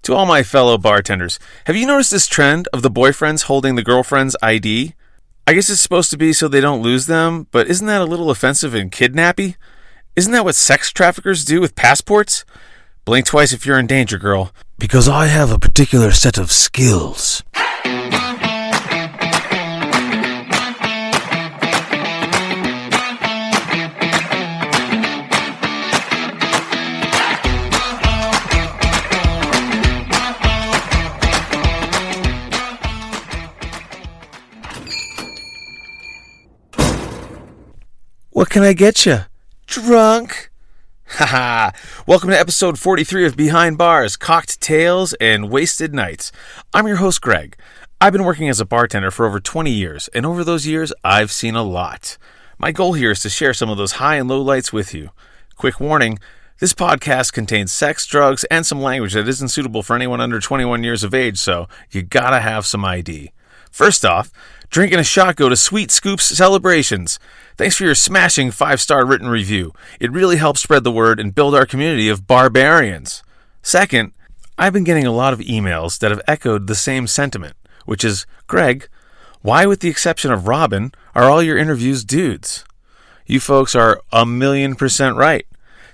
To all my fellow bartenders, have you noticed this trend of the boyfriends holding the girlfriend's ID? I guess it's supposed to be so they don't lose them, but isn't that a little offensive and kidnappy? Isn't that what sex traffickers do with passports? Blink twice if you're in danger, girl. Because I have a particular set of skills. What can I get you? Drunk? Haha. Welcome to episode 43 of Behind Bars, Cocked Tales and Wasted Nights. I'm your host, Greg. I've been working as a bartender for over 20 years, and over those years, I've seen a lot. My goal here is to share some of those high and low lights with you. Quick warning, this podcast contains sex, drugs, and some language that isn't suitable for anyone under 21 years of age, so you gotta have some ID. First off, drinking a shot go to Sweet Scoops Celebrations. Thanks for your smashing 5-star written review. It really helps spread the word and build our community of barbarians. Second, I've been getting a lot of emails that have echoed the same sentiment, which is, Greg, why with the exception of Robin, are all your interviews dudes? You folks are 1,000,000% right.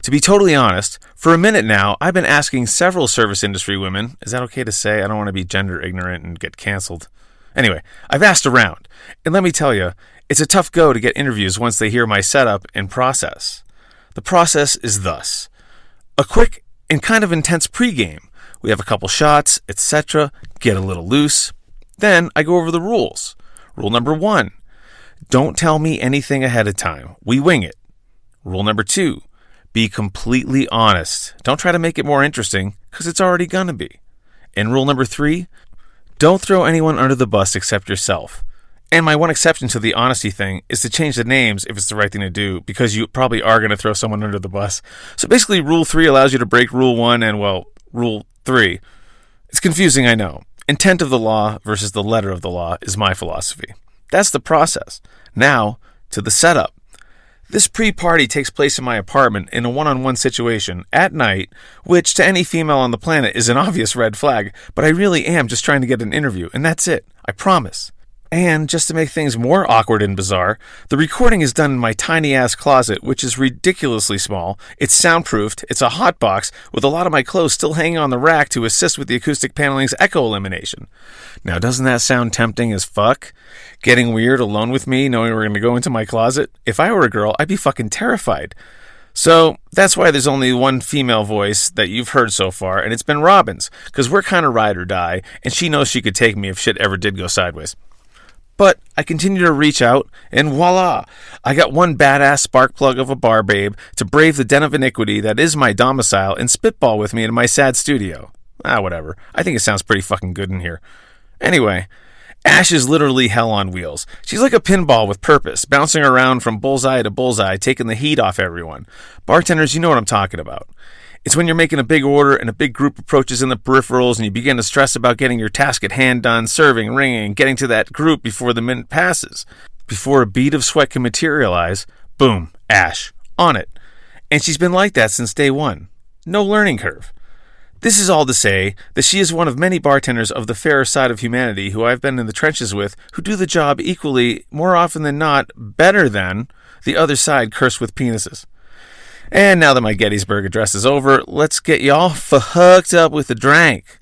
To be totally honest, for a minute now, I've been asking several service industry women, is that okay to say? I don't want to be gender ignorant and get canceled. Anyway, I've asked around, and let me tell you, it's a tough go to get interviews once they hear my setup and process. The process is thus. A quick and kind of intense pregame. We have a couple shots, etc., get a little loose. Then I go over the rules. Rule number 1, don't tell me anything ahead of time. We wing it. Rule number 2, be completely honest. Don't try to make it more interesting, because it's already going to be. And rule number 3, don't throw anyone under the bus except yourself. And my one exception to the honesty thing is to change the names if it's the right thing to do, because you probably are going to throw someone under the bus. So basically, Rule 3 allows you to break Rule 1 and, well, Rule 3. It's confusing, I know. Intent of the law versus the letter of the law is my philosophy. That's the process. Now, to the setup. This pre-party takes place in my apartment in a one-on-one situation at night, which to any female on the planet is an obvious red flag, but I really am just trying to get an interview, and that's it. I promise. And just to make things more awkward and bizarre, the recording is done in my tiny-ass closet, which is ridiculously small. It's soundproofed, it's a hot box, with a lot of my clothes still hanging on the rack to assist with the acoustic paneling's echo elimination. Now, doesn't that sound tempting as fuck? Getting weird alone with me, knowing we're going to go into my closet? If I were a girl, I'd be fucking terrified. So, that's why there's only one female voice that you've heard so far, and it's been Robin's, because we're kind of ride or die, and she knows she could take me if shit ever did go sideways. But I continue to reach out, and voila! I got one badass spark plug of a bar babe to brave the den of iniquity that is my domicile and spitball with me in my sad studio. Whatever. I think it sounds pretty fucking good in here. Anyway, Ash is literally hell on wheels. She's like a pinball with purpose, bouncing around from bullseye to bullseye, taking the heat off everyone. Bartenders, you know what I'm talking about. It's when you're making a big order and a big group approaches in the peripherals and you begin to stress about getting your task at hand done, serving, ringing, getting to that group before the minute passes. Before a bead of sweat can materialize, boom, Ash, on it. And she's been like that since day one. No learning curve. This is all to say that she is one of many bartenders of the fairer side of humanity who I've been in the trenches with who do the job equally, more often than not, better than the other side cursed with penises. And now that my Gettysburg address is over, let's get y'all hooked up with a drink.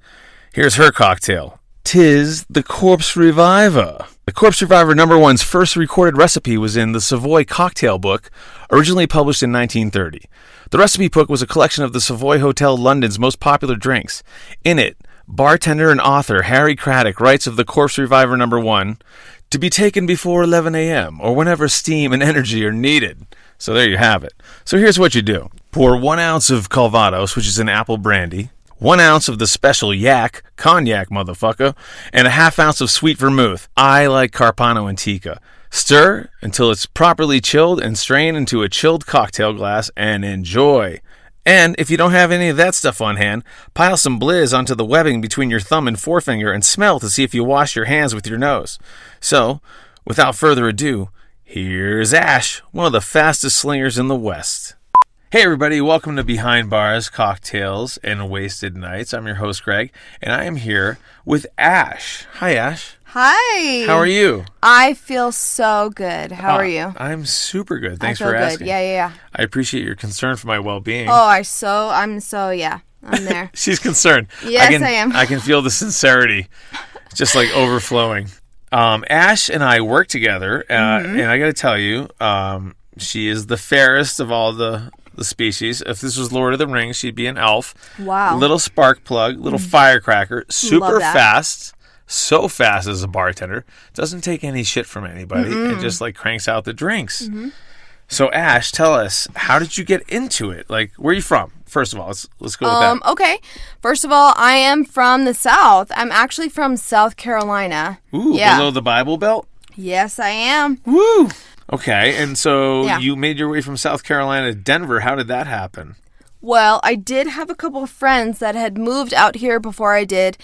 Here's her cocktail. 'Tis the Corpse Reviver. The Corpse Reviver No. 1's first recorded recipe was in the Savoy Cocktail Book, originally published in 1930. The recipe book was a collection of the Savoy Hotel London's most popular drinks. In it, bartender and author Harry Craddock writes of the Corpse Reviver No. 1, to be taken before 11 a.m. or whenever steam and energy are needed. So there you have it. So here's what you do. Pour 1 ounce of Calvados, which is an apple brandy, 1 ounce of the special yak, cognac motherfucker, and a half ounce of sweet vermouth. I like Carpano Antica. Stir until it's properly chilled and strain into a chilled cocktail glass and enjoy. And if you don't have any of that stuff on hand, pile some Blizz onto the webbing between your thumb and forefinger and smell to see if you wash your hands with your nose. So, without further ado, here's Ash, one of the fastest slingers in the West. Hey everybody, welcome to Behind Bars, Cocktails, and Wasted Nights. I'm your host, Greg, and I am here with Ash. Hi, Ash. Hi. How are you? I feel so good. How are you? I'm super good. Thanks I feel for good. asking. Yeah. I appreciate your concern for my well-being. Oh, I'm there. She's concerned. Yes, I am. I can feel the sincerity just like overflowing. Ash and I work together, and I got to tell you, she is the fairest of all the species. If this was Lord of the Rings, she'd be an elf. Wow. Little spark plug, little firecracker, super Love that. fast. So fast as a bartender. Doesn't take any shit from anybody and just like cranks out the drinks. So Ash, tell us, how did you get into it? Like, where are you from? First of all, let's go with that. Okay. First of all, I am from the South. I'm actually from South Carolina. Ooh, yeah. Below the Bible Belt? Yes, I am. Woo! Okay, and so Yeah. you made your way from South Carolina to Denver. How did that happen? Well, I did have a couple of friends that had moved out here before I did.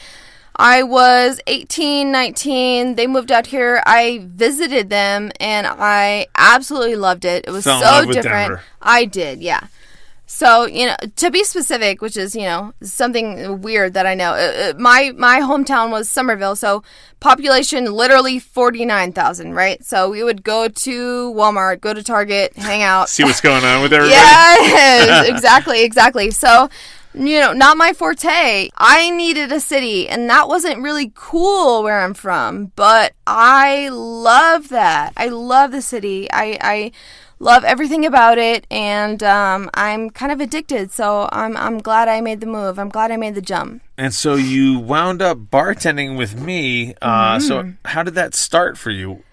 I was 18, 19. They moved out here. I visited them, and I absolutely loved it. It was Fell in so love with different. Denver. I did, yeah. So, to be specific, which is, something weird that I know, my hometown was Somerville, so population literally 49,000, right? So we would go to Walmart, go to Target, hang out. See what's going on with everybody? Yes, exactly. So, not my forte. I needed a city, and that wasn't really cool where I'm from, but I love that. I love the city. I love everything about it, and I'm kind of addicted, so I'm glad I made the move. I'm glad I made the jump. And so you wound up bartending with me. So how did that start for you?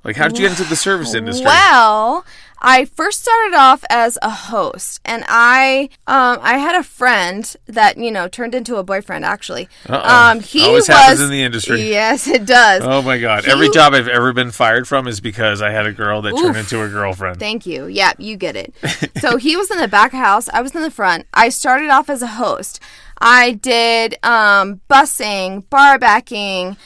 Like, how did you get into the service industry? Well, I first started off as a host, and I had a friend that turned into a boyfriend. Actually, he always happens in the industry. Yes, it does. Oh my God! Every job I've ever been fired from is because I had a girl that turned into a girlfriend. Thank you. Yeah, you get it. So he was in the back house. I was in the front. I started off as a host. I did busing, bar backing,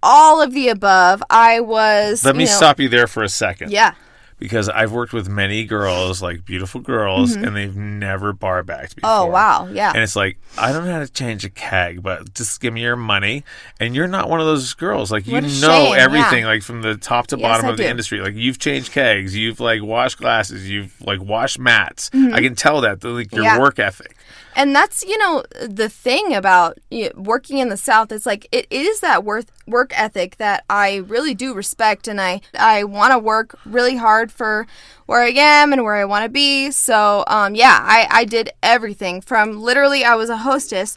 all of the above. I was. Let me stop you there for a second. Yeah. Because I've worked with many girls, like beautiful girls, and they've never bar backed before. Oh, wow. Yeah. And it's like, I don't know how to change a keg, but just give me your money. And you're not one of those girls. Like, you What a know shame, everything, yeah. like from the top to Yes, bottom I of the do. industry. Like, you've changed kegs, you've like washed glasses, you've like washed mats. I can tell that, like your Yeah. work ethic. And that's, the thing about working in the South. It's like, it is that work ethic that I really do respect. And I want to work really hard for where I am and where I want to be. So, I did everything from literally, I was a hostess.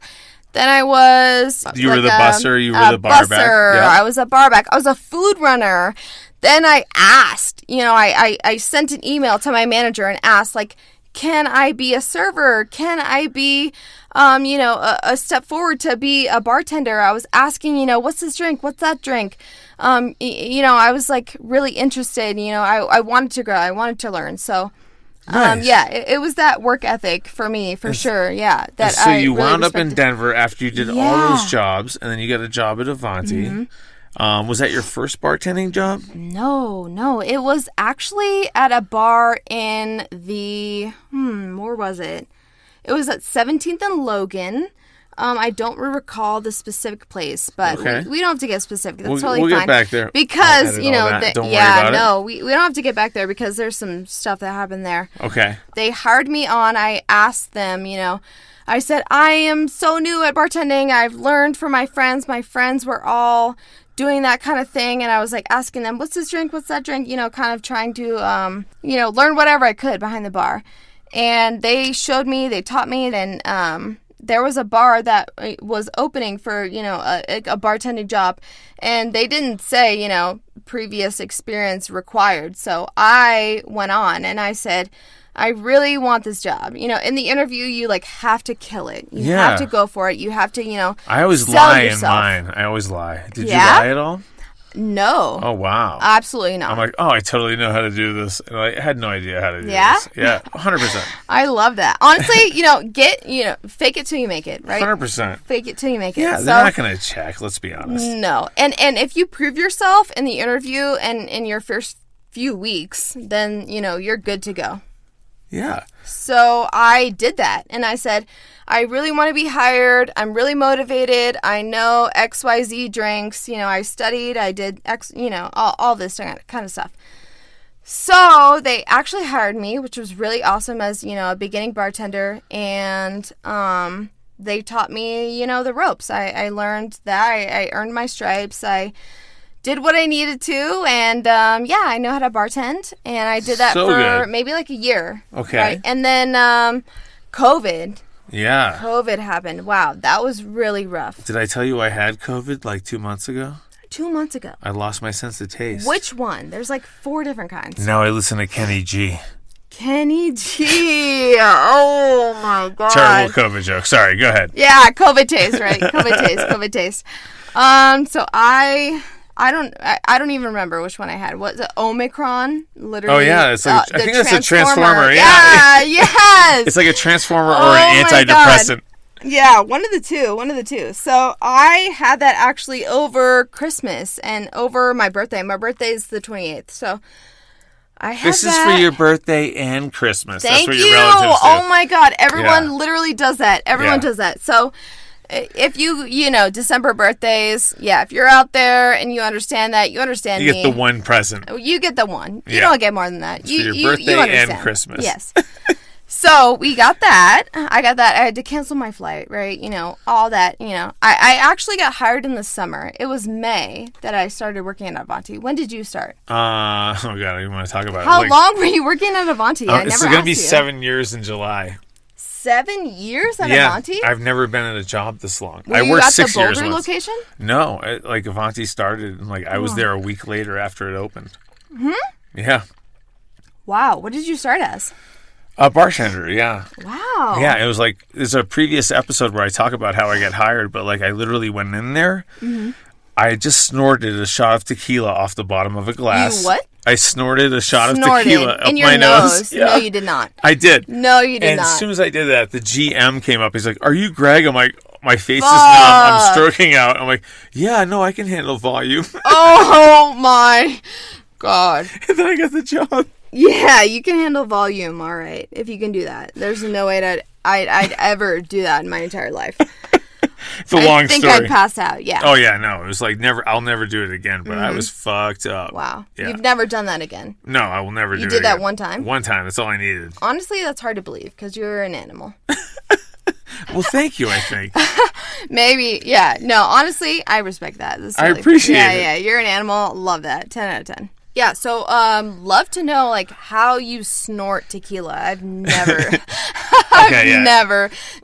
Then I was... You were the busser, you were the bar back. Yeah. I was a bar back. I was a food runner. Then I asked, I sent an email to my manager and asked, like, can I be a server? Can I be, a step forward to be a bartender? I was asking, what's this drink? What's that drink? I was like really interested. I wanted to grow. I wanted to learn. So, Nice. it was that work ethic for me, for sure. Yeah. And so you really wound up in respected. Denver after you did all those jobs, and then you got a job at Avanti. Was that your first bartending job? No. It was actually at a bar in the, where was it? It was at 17th and Logan. I don't recall the specific place, but Okay. we don't have to get specific. That's We'll totally get fine. back there. Because, I'll edit all that. the, Don't worry yeah, about it. no, we don't have to get back there because there's some stuff that happened there. Okay. They hired me on. I asked them, I said, I am so new at bartending. I've learned from my friends. My friends were all doing that kind of thing, and I was like asking them, what's this drink, what's that drink, kind of trying to learn whatever I could behind the bar. And they showed me, they taught me, and there was a bar that was opening for a bartending job, and they didn't say previous experience required. So I went on and I said, I really want this job. In the interview, you have to kill it. You have to go for it. You have to, I always sell lie yourself. in mine. I always lie. Did Yeah? you lie at all? No. Oh, wow. Absolutely not. I'm like, I totally know how to do this. And I had no idea how to do Yeah? this. Yeah, 100%. I love that. Honestly, fake it till you make it, right? 100%. Fake it till you make it. Yeah, So, they're not going to check, let's be honest. no. And if you prove yourself in the interview and in your first few weeks, then, you're good to go. Yeah. So I did that, and I said, I really want to be hired. I'm really motivated. I know XYZ drinks. I studied. I did all this kind of stuff. So they actually hired me, which was really awesome as, a beginning bartender. And they taught me, the ropes. I learned that. I earned my stripes. I did what I needed to. And, I know how to bartend. And I did that for maybe like a year. Okay. Right? And then COVID. Yeah. COVID happened. Wow, that was really rough. Did I tell you I had COVID like 2 months ago? 2 months ago. I lost my sense of taste. Which one? There's like 4 different kinds. Now I listen to Kenny G. Kenny G. Oh my God. Terrible COVID joke. Sorry, go ahead. Yeah, COVID taste, right? COVID taste. So I don't even remember which one I had. What's it? Omicron? Literally. Oh yeah, it's like I think that's a transformer. Yeah, yes. It's like a transformer or an antidepressant. Yeah, one of the two. So I had that actually over Christmas and over my birthday. My birthday is the 28th. So I had This is for your birthday and Christmas. Thank That's what you. your relatives do. Oh my God. Everyone literally does that. Everyone does that. So if you December birthdays, if you're out there and you understand that, you understand You get the one present. You get the one. You don't get more than that. It's for your birthday and Christmas. Yes. So we got that. I got that. I had to cancel my flight, right? All that, I actually got hired in the summer. It was May that I started working at Avanti. When did you start? Oh God, I don't want to talk about it. How long were you working at Avanti? I never It's going to be 7 years in July. 7 years at Avanti? I've never been at a job this long. Were I you worked at 6 the years Boulder once. location? No, Avanti started and I was there a week later after it opened. Yeah. Wow. What did you start as? A bartender, yeah. Wow. Yeah, it was there's a previous episode where I talk about how I got hired, but I literally went in there. Mm-hmm. I just snorted a shot of tequila off the bottom of a glass. You what? I snorted a shot of tequila up in your my nose. Yeah. No, you did not. I did. No, you did and not. as soon as I did that, the GM came up. He's like, "Are you Greg?" I'm like, my face is numb. I'm stroking out. I'm like, "Yeah, no, I can handle volume." Oh my God. And then I got the job. Yeah, you can handle volume, all right, if you can do that. There's no way that I'd ever do that in my entire life. It's a long story. I think I'd pass out, yeah. Oh, yeah, no. It was never. I'll never do it again, but I was fucked up. Wow. Yeah. You've never done that again? No, I will never do it again. You did that one time? One time. That's all I needed. Honestly, that's hard to believe because you're an animal. Well, thank you, I think. Maybe, yeah. No, honestly, I respect that. I appreciate it. Yeah, you're an animal. Love that. 10 out of 10. Yeah, so love to know how you snort tequila. I've never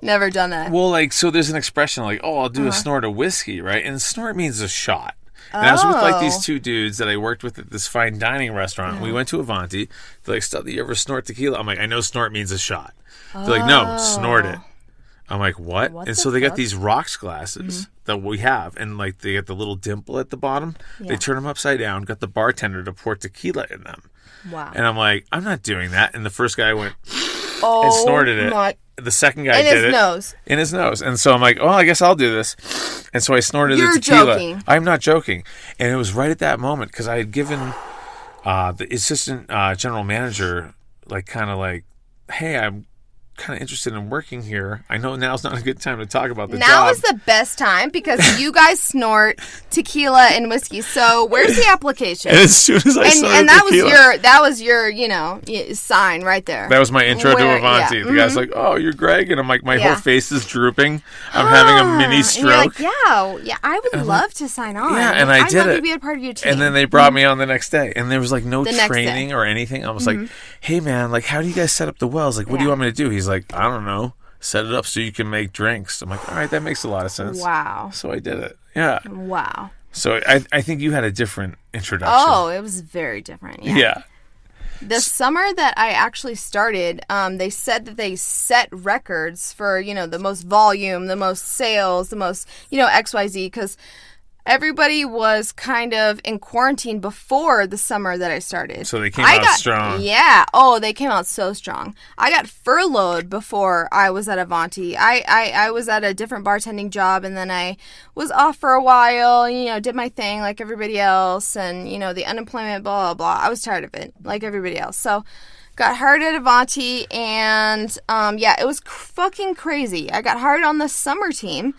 never done that. Well, so there's an expression I'll do a snort of whiskey, right? And snort means a shot. And I was with these two dudes that I worked with at this fine dining restaurant. We went to Avanti. They're like, "Stuff, do you ever snort tequila?" I'm like, "I know snort means a shot." They're like, "No, snort it." I'm like, "What?" And so they got these rocks glasses that we have, and they got the little dimple at the bottom. Yeah. They turn them upside down, got the bartender to pour tequila in them. Wow. And I'm like, "I'm not doing that." And the first guy went and snorted it. The second guy did it. In his nose. And so I'm like, "Oh, I guess I'll do this." And so I snorted the tequila. You're joking. I'm not joking. And it was right at that moment because I had given the assistant general manager "Hey, I'm kind of interested in working here. I know now's not a good time to talk about the job." Now is the best time because you guys snort tequila and whiskey. So where's the application? And as soon as I snorted and that tequila, was your sign right there. That was my intro to Avanti. Yeah. The guy's like, "Oh, you're Greg," and I'm like, my whole face is drooping. I'm having a mini stroke. And you're like, yeah, I would love to sign on. Yeah, and I did I'd love it. to be a part of your team. And then they brought me on the next day, and there was no training or anything. I was like, "Hey man, how do you guys set up the wells? What do you want me to do?" He's like, "I don't know. Set it up so you can make drinks." I'm like, "All right, that makes a lot of sense." Wow. So I did it. Yeah. Wow. So I think you had a different introduction. Oh, it was very different. Yeah. The summer that I actually started, they said that they set records for, the most volume, the most sales, the most, XYZ, because everybody was kind of in quarantine before the summer that I started. So they came out strong. Yeah. Oh, they came out so strong. I got furloughed before I was at Avanti. I was at a different bartending job, and then I was off for a while, did my thing like everybody else, and, the unemployment, blah, blah, blah. I was tired of it like everybody else. So got hired at Avanti, and yeah, it was fucking crazy. I got hired on the summer team,